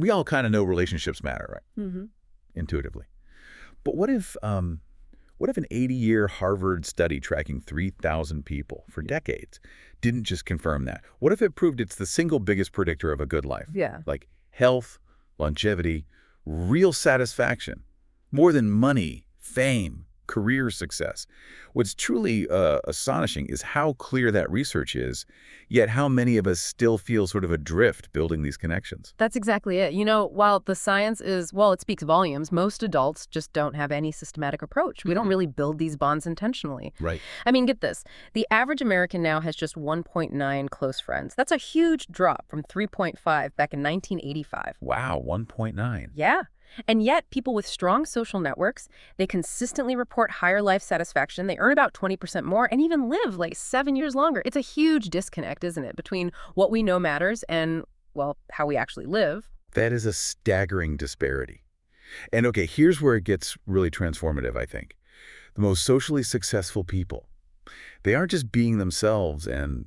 We all kind of know relationships matter, right? Mm-hmm. Intuitively. But what if an 80-year Harvard study tracking 3,000 people for decades didn't just confirm that? What if it proved it's the single biggest predictor of a good life? Yeah. Like health, longevity, real satisfaction, more than money, fame, career success. What's truly astonishing is how clear that research is, yet how many of us still feel sort of adrift building these connections. That's exactly it. While the science is, well, it speaks volumes, most adults just don't have any systematic approach. We don't really build these bonds intentionally. Right. I mean, get this. The average American now has just 1.9 close friends. That's a huge drop from 3.5 back in 1985. Wow, 1.9. Yeah. And yet, people with strong social networks, they consistently report higher life satisfaction. They earn about 20% more and even live like 7 years longer. It's a huge disconnect, isn't it, between what we know matters and, well, how we actually live. That is a staggering disparity. And okay, here's where it gets really transformative, I think. The most socially successful people, they aren't just being themselves and,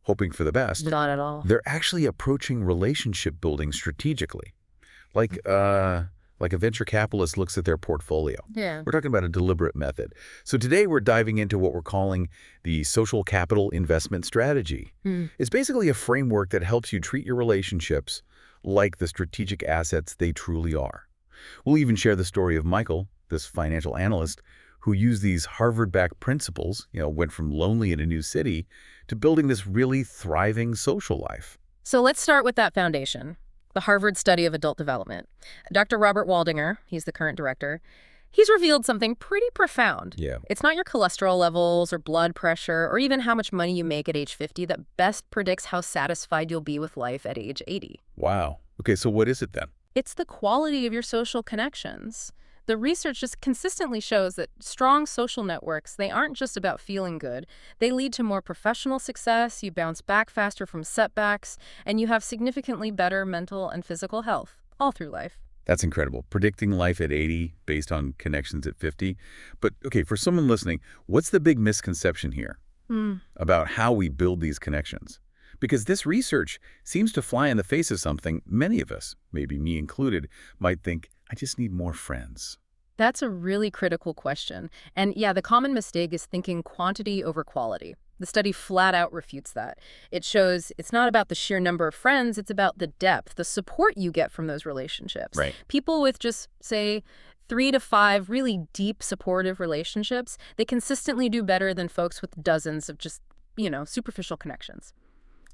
hoping for the best. Not at all. They're actually approaching relationship building strategically. Like a venture capitalist looks at their portfolio. Yeah. We're talking about a deliberate method. So today we're diving into what we're calling the social capital investment strategy. It's basically a framework that helps you treat your relationships like the strategic assets they truly are. We'll even share the story of Michael, this financial analyst, who used these Harvard-backed principles, went from lonely in a new city to building this really thriving social life. So let's start with that foundation. The Harvard Study of Adult Development. Dr. Robert Waldinger, he's the current director, he's revealed something pretty profound. Yeah. It's not your cholesterol levels or blood pressure or even how much money you make at age 50 that best predicts how satisfied you'll be with life at age 80. Wow. Okay, so what is it then? It's the quality of your social connections. The research just consistently shows that strong social networks, they aren't just about feeling good. They lead to more professional success, you bounce back faster from setbacks, and you have significantly better mental and physical health all through life. That's incredible. Predicting life at 80 based on connections at 50. But okay, for someone listening, what's the big misconception here about how we build these connections? Because this research seems to fly in the face of something many of us, maybe me included, might think, I just need more friends. That's a really critical question. And yeah, the common mistake is thinking quantity over quality. The study flat out refutes that. It shows it's not about the sheer number of friends, it's about the depth, the support you get from those relationships. Right. People with just, say, 3 to 5 really deep supportive relationships, they consistently do better than folks with dozens of just, superficial connections.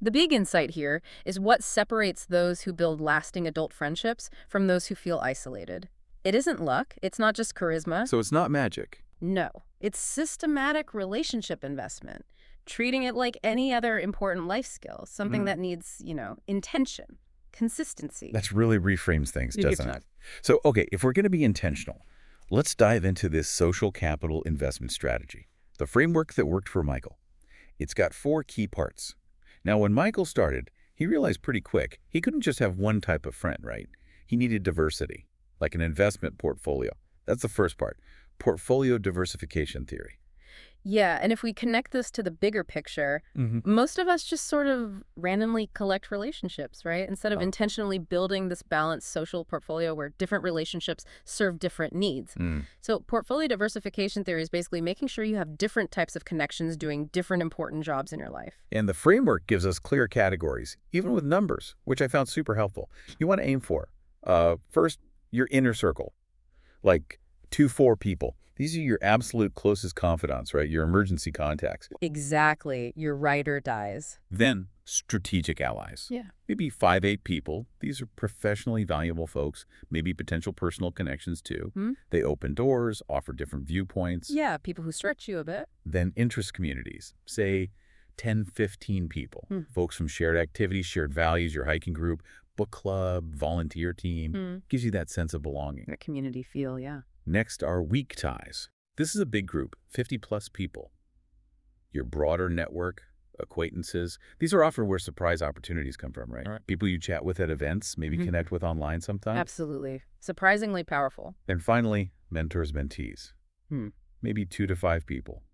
The big insight here is what separates those who build lasting adult friendships from those who feel isolated. It isn't luck. It's not just charisma. So it's not magic. No, it's systematic relationship investment, treating it like any other important life skill, something that needs, intention, consistency. That really reframes things, doesn't It it? So, okay, if we're going to be intentional, let's dive into this social capital investment strategy, the framework that worked for Michael. It's got 4 key parts. Now, when Michael started, he realized pretty quick he couldn't just have one type of friend, right? He needed diversity, like an investment portfolio. That's the first part, portfolio diversification theory. Yeah, and if we connect this to the bigger picture, most of us just sort of randomly collect relationships, right? Instead of intentionally building this balanced social portfolio where different relationships serve different needs. So portfolio diversification theory is basically making sure you have different types of connections doing different important jobs in your life. And the framework gives us clear categories, even with numbers, which I found super helpful. You want to aim for, first, your inner circle, like 2-4 people. These are your absolute closest confidants, right? Your emergency contacts. Exactly. Your ride or dies. Then strategic allies. Yeah. Maybe 5-8 people. These are professionally valuable folks, maybe potential personal connections too. They open doors, offer different viewpoints. Yeah, people who stretch you a bit. Then interest communities, say 10-15 people. Folks from shared activities, shared values, your hiking group, book club, volunteer team. Gives you that sense of belonging. That community feel, yeah. Next are weak ties. This is a big group, 50-plus people. Your broader network, acquaintances. These are often where surprise opportunities come from, right? People you chat with at events, maybe connect with online sometimes. Absolutely. Surprisingly powerful. And finally, mentors, mentees. Maybe 2 to 5 people.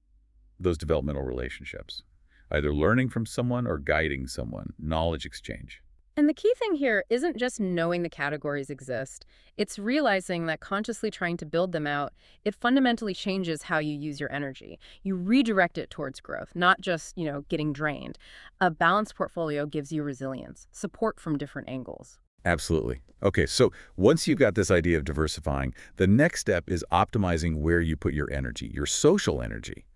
Those developmental relationships. Either learning from someone or guiding someone. Knowledge exchange. And the key thing here isn't just knowing the categories exist. It's realizing that consciously trying to build them out, it fundamentally changes how you use your energy. You redirect it towards growth, not just, getting drained. A balanced portfolio gives you resilience, support from different angles. Absolutely. Okay, so once you've got this idea of diversifying, the next step is optimizing where you put your energy, your social energy.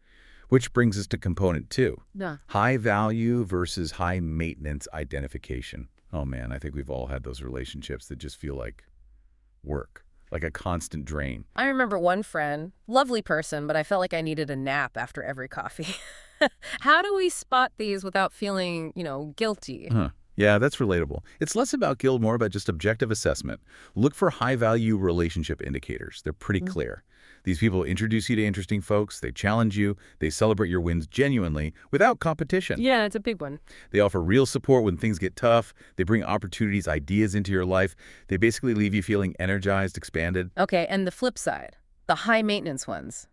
Which brings us to component 2, Yeah. high value versus high maintenance identification. Oh man, I think we've all had those relationships that just feel like work, like a constant drain. I remember one friend, lovely person, but I felt like I needed a nap after every coffee. How do we spot these without feeling, guilty? Huh. Yeah, that's relatable. It's less about guilt, more about just objective assessment. Look for high-value relationship indicators. They're pretty clear. These people introduce you to interesting folks, they challenge you, they celebrate your wins genuinely, without competition. Yeah, it's a big one. They offer real support when things get tough, they bring opportunities, ideas into your life. They basically leave you feeling energized, expanded. Okay, and the flip side, the high maintenance ones,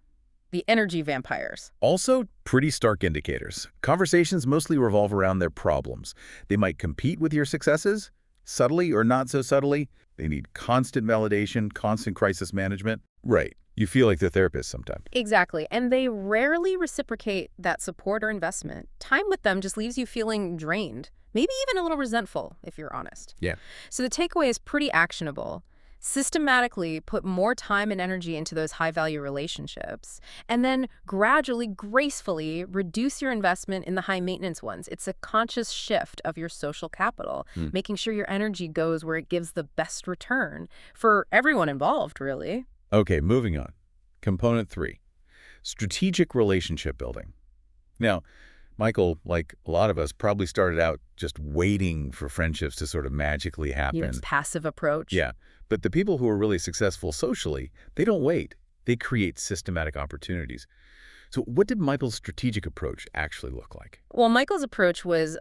the energy vampires. Also, pretty stark indicators. Conversations mostly revolve around their problems. They might compete with your successes, subtly or not so subtly. They need constant validation, constant crisis management. Right. You feel like the therapist sometimes. Exactly. And they rarely reciprocate that support or investment. Time with them just leaves you feeling drained, maybe even a little resentful, if you're honest. Yeah. So the takeaway is pretty actionable. Systematically put more time and energy into those high-value relationships, and then gradually, gracefully reduce your investment in the high-maintenance ones. It's a conscious shift of your social capital, making sure your energy goes where it gives the best return for everyone involved, really. Okay, moving on. Component 3, strategic relationship building. Now, Michael, like a lot of us, probably started out just waiting for friendships to sort of magically happen. It's passive approach. Yeah, but the people who are really successful socially, they don't wait. They create systematic opportunities. So what did Michael's strategic approach actually look like? Well, Michael's approach was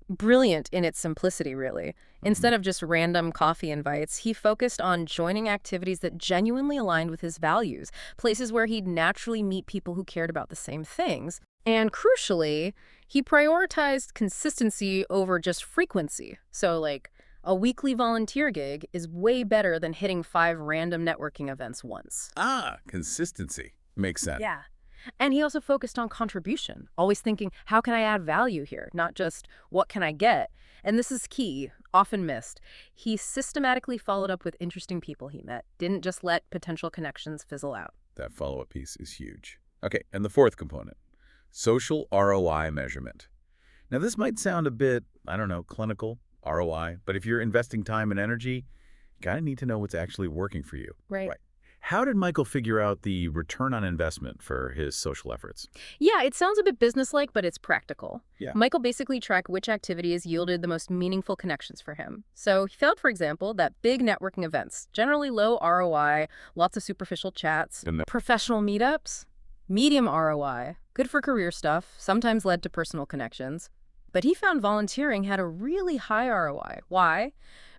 brilliant in its simplicity, really. Instead of just random coffee invites, he focused on joining activities that genuinely aligned with his values, places where he'd naturally meet people who cared about the same things. And crucially, he prioritized consistency over just frequency. So, like, a weekly volunteer gig is way better than hitting 5 random networking events once. Ah, consistency. Makes sense. Yeah. And he also focused on contribution, always thinking, how can I add value here? Not just, what can I get? And this is key, often missed. He systematically followed up with interesting people he met, didn't just let potential connections fizzle out. That follow-up piece is huge. Okay, and the fourth component, social ROI measurement. Now, this might sound a bit, clinical, ROI, but if you're investing time and energy, you gotta need to know what's actually working for you. Right. How did Michael figure out the return on investment for his social efforts? Yeah, it sounds a bit businesslike, but it's practical. Yeah. Michael basically tracked which activities yielded the most meaningful connections for him. So he found, for example, that big networking events, generally low ROI, lots of superficial chats, professional meetups, medium ROI, good for career stuff, sometimes led to personal connections. But he found volunteering had a really high ROI. Why?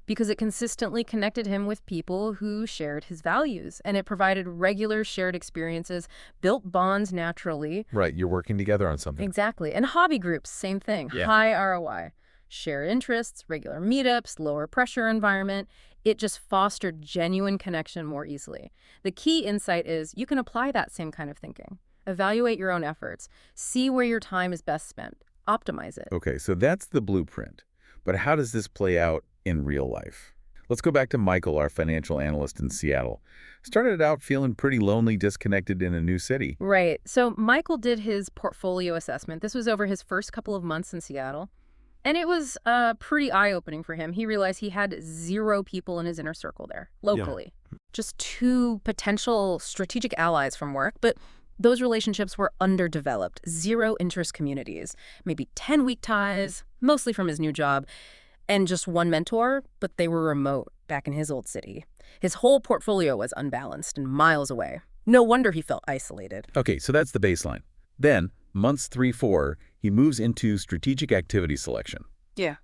Because it consistently connected him with people who shared his values, and it provided regular shared experiences, built bonds naturally. Right, you're working together on something. Exactly. And hobby groups, same thing, high ROI. Shared interests, regular meetups, lower pressure environment. It just fostered genuine connection more easily. The key insight is you can apply that same kind of thinking. Evaluate your own efforts. See where your time is best spent. Optimize it. Okay, so that's the blueprint. But how does this play out in real life? Let's go back to Michael, our financial analyst in Seattle. Started out feeling pretty lonely, disconnected in a new city. Right. So Michael did his portfolio assessment. This was over his first couple of months in Seattle. And it was pretty eye-opening for him. He realized he had 0 people in his inner circle there, locally. Yeah. Just 2 potential strategic allies from work, but those relationships were underdeveloped. 0 interest communities, maybe 10 weak ties, mostly from his new job, and just 1 mentor, but they were remote back in his old city. His whole portfolio was unbalanced and miles away. No wonder he felt isolated. Okay, so that's the baseline. Then, months 3-4, he moves into strategic activity selection. Yeah.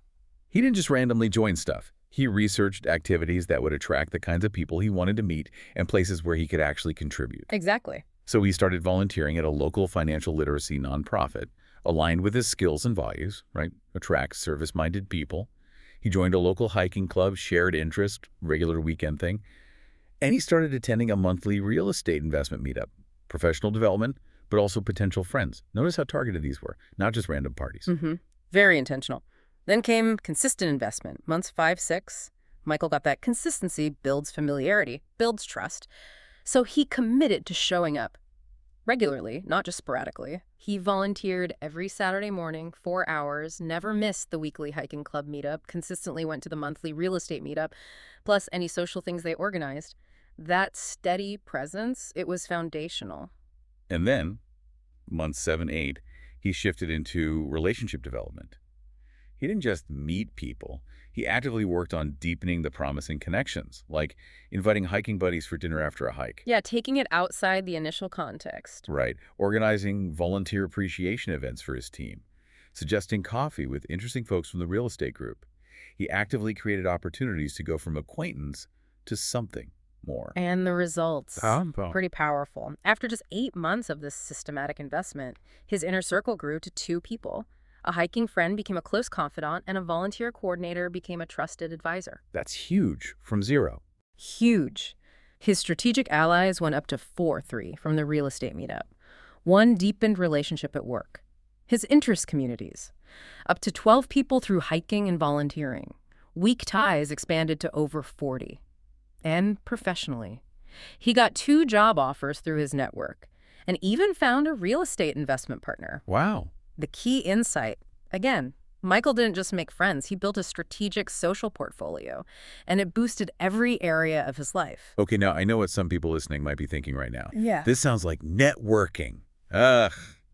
He didn't just randomly join stuff. He researched activities that would attract the kinds of people he wanted to meet and places where he could actually contribute. Exactly. So he started volunteering at a local financial literacy nonprofit, aligned with his skills and values, right? Attracts service-minded people. He joined a local hiking club, shared interest, regular weekend thing, and he started attending a monthly real estate investment meetup, professional development, but also potential friends. Notice how targeted these were, not just random parties. Very intentional. Then came consistent investment. Months 5, 6, Michael got that consistency builds familiarity, builds trust. So he committed to showing up regularly, not just sporadically. He volunteered every Saturday morning, 4 hours, never missed the weekly hiking club meetup, consistently went to the monthly real estate meetup, plus any social things they organized. That steady presence, it was foundational. And then, months 7, 8, he shifted into relationship development. He didn't just meet people. He actively worked on deepening the promising connections, like inviting hiking buddies for dinner after a hike. Yeah, taking it outside the initial context. Right. Organizing volunteer appreciation events for his team. Suggesting coffee with interesting folks from the real estate group. He actively created opportunities to go from acquaintance to something more. And the results, Powerful. pretty powerful. After just 8 months of this systematic investment, his inner circle grew to 2 people. A hiking friend became a close confidant, and a volunteer coordinator became a trusted advisor. That's huge from 0. Huge. His strategic allies went up to 4-3 from the real estate meetup. 1 deepened relationship at work. His interest communities. Up to 12 people through hiking and volunteering. Weak ties expanded to over 40. And professionally. He got 2 job offers through his network, and even found a real estate investment partner. Wow. The key insight, again, Michael didn't just make friends, he built a strategic social portfolio, and it boosted every area of his life. Okay, now I know what some people listening might be thinking right now. Yeah. This sounds like networking. Ugh,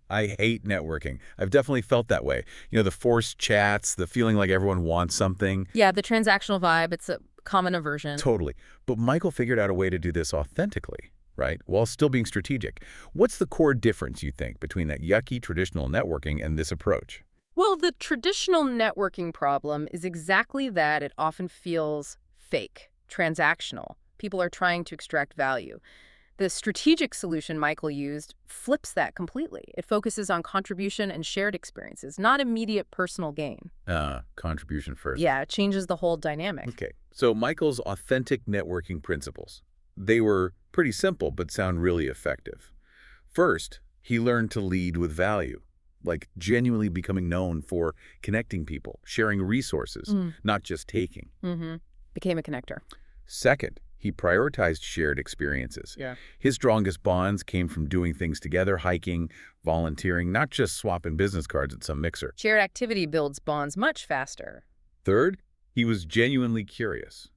I hate networking. I've definitely felt that way. You know, the forced chats, the feeling like everyone wants something. Yeah, the transactional vibe, it's a common aversion. Totally. But Michael figured out a way to do this authentically, right? While still being strategic. What's the core difference, you think, between that yucky traditional networking and this approach? Well, the traditional networking problem is exactly that. It often feels fake, transactional. People are trying to extract value. The strategic solution Michael used flips that completely. It focuses on contribution and shared experiences, not immediate personal gain. Contribution first. Yeah, it changes the whole dynamic. Okay. So Michael's authentic networking principles. They were pretty simple, but sound really effective. First, he learned to lead with value, like genuinely becoming known for connecting people, sharing resources, not just taking. Became a connector. Second, he prioritized shared experiences. Yeah. His strongest bonds came from doing things together, hiking, volunteering, not just swapping business cards at some mixer. Shared activity builds bonds much faster. Third, he was genuinely curious.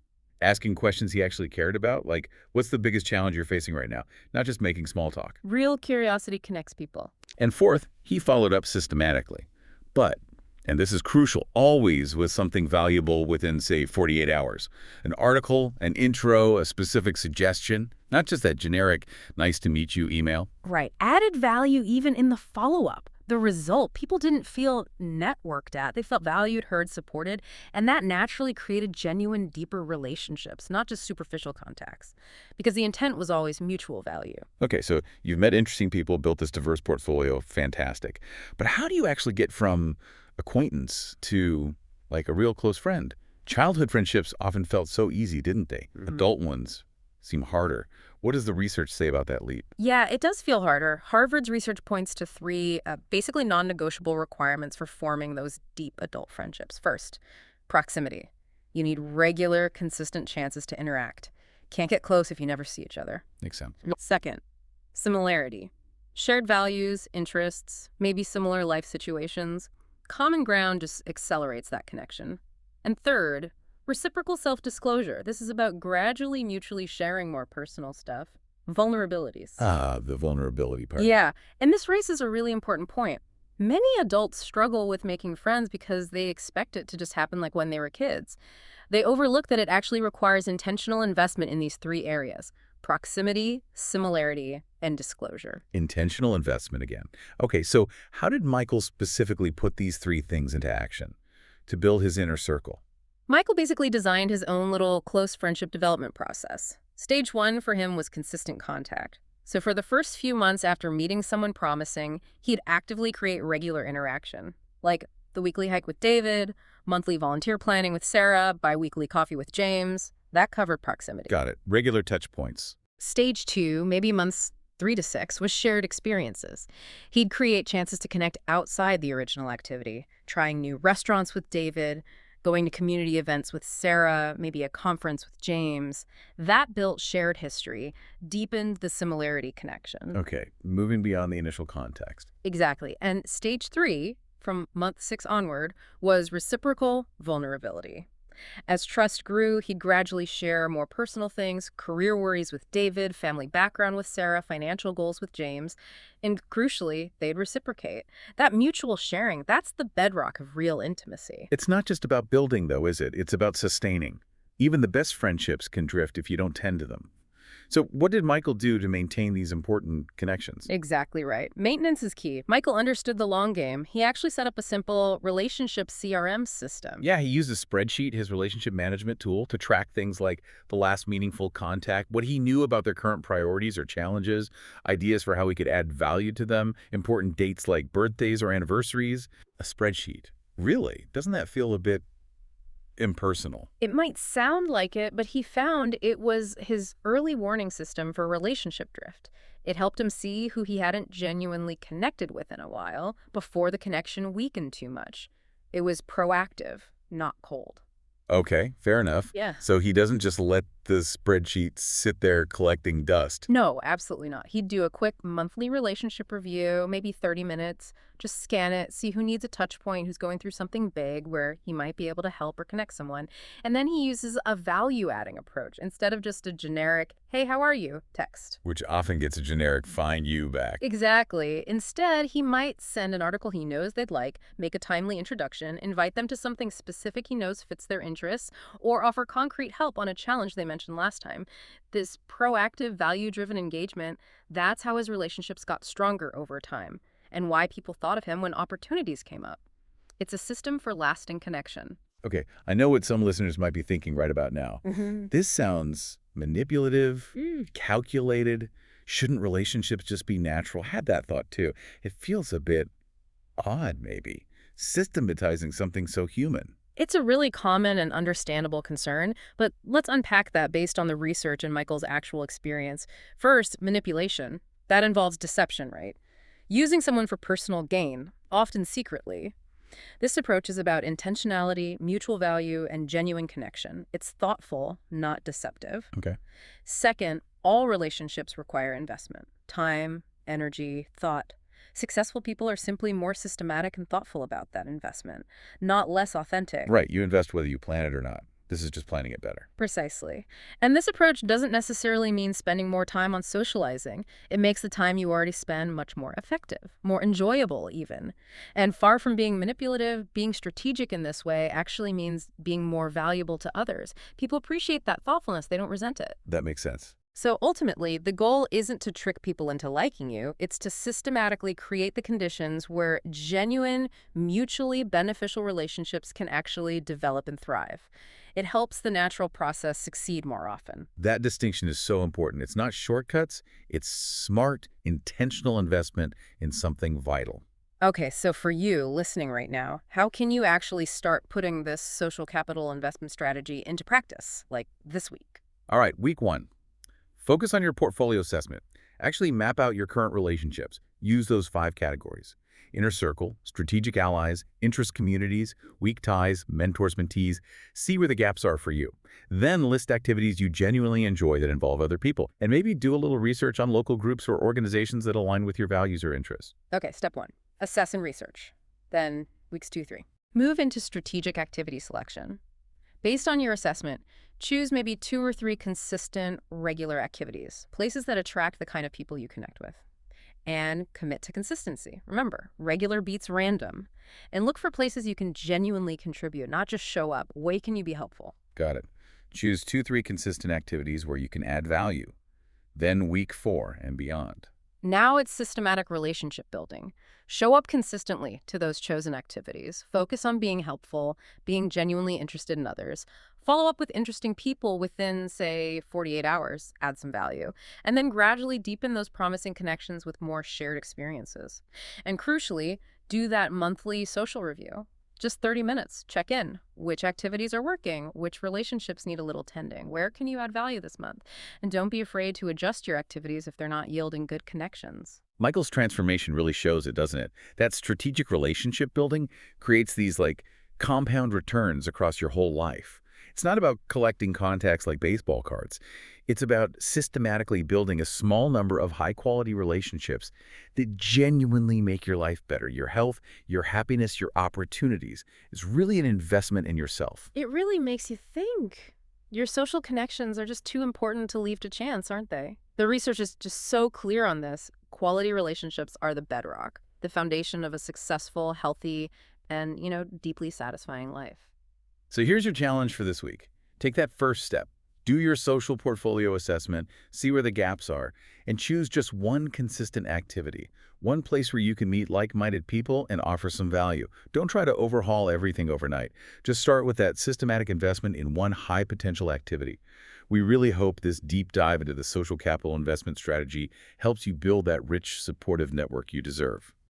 Asking questions he actually cared about, like, what's the biggest challenge you're facing right now? Not just making small talk. Real curiosity connects people. And fourth, he followed up systematically. But, and this is crucial, always with something valuable within, say, 48 hours. An article, an intro, a specific suggestion, not just that generic, nice to meet you email. Right. Added value even in the follow-up. The result, people didn't feel networked at. They felt valued, heard, supported, and that naturally created genuine, deeper relationships, not just superficial contacts, because the intent was always mutual value. Okay, so you've met interesting people, built this diverse portfolio, fantastic. But how do you actually get from acquaintance to, like, a real close friend? Childhood friendships often felt so easy, didn't they? Adult ones seem harder. What does the research say about that leap? Yeah, it does feel harder. Harvard's research points to 3 basically non-negotiable requirements for forming those deep adult friendships. First, proximity. You need regular, consistent chances to interact. Can't get close if you never see each other. Makes sense. Second, similarity. Shared values, interests, maybe similar life situations. Common ground just accelerates that connection. And third, reciprocal self-disclosure. This is about gradually mutually sharing more personal stuff. Vulnerabilities. The vulnerability part. Yeah, and this raises a really important point. Many adults struggle with making friends because they expect it to just happen like when they were kids. They overlook that it actually requires intentional investment in these 3 areas: proximity, similarity, and disclosure. Intentional investment again. Okay, so how did Michael specifically put these 3 things into action to build his inner circle? Michael basically designed his own little close friendship development process. Stage 1 for him was consistent contact. So for the first few months after meeting someone promising, he'd actively create regular interaction, like the weekly hike with David, Monthly volunteer planning with Sarah, biweekly coffee with James. That covered proximity. Got it. Regular touch points. Stage 2, maybe months 3 to 6, was shared experiences. He'd create chances to connect outside the original activity, trying new restaurants with David, going to community events with Sarah, maybe a conference with James. That built shared history, deepened the similarity connection. Okay, moving beyond the initial context. Exactly. And stage 3, from month 6 onward, was reciprocal vulnerability. As trust grew, he'd gradually share more personal things, career worries with David, family background with Sarah, financial goals with James, and crucially, they'd reciprocate. That mutual sharing, that's the bedrock of real intimacy. It's not just about building, though, is it? It's about sustaining. Even the best friendships can drift if you don't tend to them. So what did Michael do to maintain these important connections? Exactly right. Maintenance is key. Michael understood the long game. He actually set up a simple relationship CRM system. Yeah, he used a spreadsheet, his relationship management tool, to track things like the last meaningful contact, what he knew about their current priorities or challenges, ideas for how he could add value to them, important dates like birthdays or anniversaries. A spreadsheet. Really? Doesn't that feel a bit impersonal? It might sound like it, but he found it was his early warning system for relationship drift. It helped him see who he hadn't genuinely connected with in a while before the connection weakened too much. It was proactive, not cold. Okay, fair enough. Yeah. So he doesn't just let the spreadsheet sit there collecting dust. No, absolutely not. He'd do a quick monthly relationship review, maybe 30 minutes, just scan it, see who needs a touch point, who's going through something big where he might be able to help or connect someone. And then he uses a value-adding approach instead of just a generic, hey, how are you, text. Which often gets a generic find you back. Exactly. Instead, he might send an article he knows they'd like, make a timely introduction, invite them to something specific he knows fits their interests, or offer concrete help on a challenge they mentioned last time. This proactive, value-driven engagement, that's how his relationships got stronger over time, and why people thought of him when opportunities came up. It's a system for lasting connection. Okay, I know what some listeners might be thinking right about now. This sounds manipulative, calculated. Shouldn't relationships just be natural? Had that thought too. It feels a bit odd, maybe, systematizing something so human. It's a really common and understandable concern, but let's unpack that based on the research and Michael's actual experience. First, manipulation. That involves deception, right? Using someone for personal gain, often secretly. This approach is about intentionality, mutual value, and genuine connection. It's thoughtful, not deceptive. Okay. Second, all relationships require investment. Time, energy, thought. Successful people are simply more systematic and thoughtful about that investment, not less authentic. Right, you invest whether you plan it or not. This is just planning it better. Precisely. And this approach doesn't necessarily mean spending more time on socializing. It makes the time you already spend much more effective, more enjoyable even. And far from being manipulative, being strategic in this way actually means being more valuable to others. People appreciate that thoughtfulness. They don't resent it. That makes sense. So ultimately, the goal isn't to trick people into liking you. It's to systematically create the conditions where genuine, mutually beneficial relationships can actually develop and thrive. It helps the natural process succeed more often. That distinction is so important. It's not shortcuts, it's smart, intentional investment in something vital. Okay, so for you listening right now, how can you actually start putting this social capital investment strategy into practice, like this week? All right, week 1. Focus on your portfolio assessment. Actually map out your current relationships. Use those 5 categories: inner circle, strategic allies, interest communities, weak ties, mentors, mentees. See where the gaps are for you. Then list activities you genuinely enjoy that involve other people. And maybe do a little research on local groups or organizations that align with your values or interests. Okay, step 1, assess and research. Then weeks 2, 3. Move into strategic activity selection. Based on your assessment, choose maybe 2 or 3 consistent, regular activities, places that attract the kind of people you connect with. And commit to consistency. Remember, regular beats random. And look for places you can genuinely contribute, not just show up. Where can you be helpful? Got it. Choose 2-3 consistent activities where you can add value. Then week 4 and beyond. Now it's systematic relationship building. Show up consistently to those chosen activities. Focus on being helpful, being genuinely interested in others. Follow up with interesting people within, say, 48 hours. Add some value. And then gradually deepen those promising connections with more shared experiences. And crucially, do that monthly social review. Just 30 minutes. Check in. Which activities are working? Which relationships need a little tending? Where can you add value this month? And don't be afraid to adjust your activities if they're not yielding good connections. Michael's transformation really shows it, doesn't it? That strategic relationship building creates these compound returns across your whole life. It's not about collecting contacts like baseball cards. It's about systematically building a small number of high-quality relationships that genuinely make your life better. Your health, your happiness, your opportunities is really an investment in yourself. It really makes you think. Your social connections are just too important to leave to chance, aren't they? The research is just so clear on this. Quality relationships are the bedrock, the foundation of a successful, healthy, and, deeply satisfying life. So here's your challenge for this week. Take that first step. Do your social portfolio assessment, see where the gaps are, and choose just one consistent activity, one place where you can meet like-minded people and offer some value. Don't try to overhaul everything overnight. Just start with that systematic investment in one high-potential activity. We really hope this deep dive into the social capital investment strategy helps you build that rich, supportive network you deserve.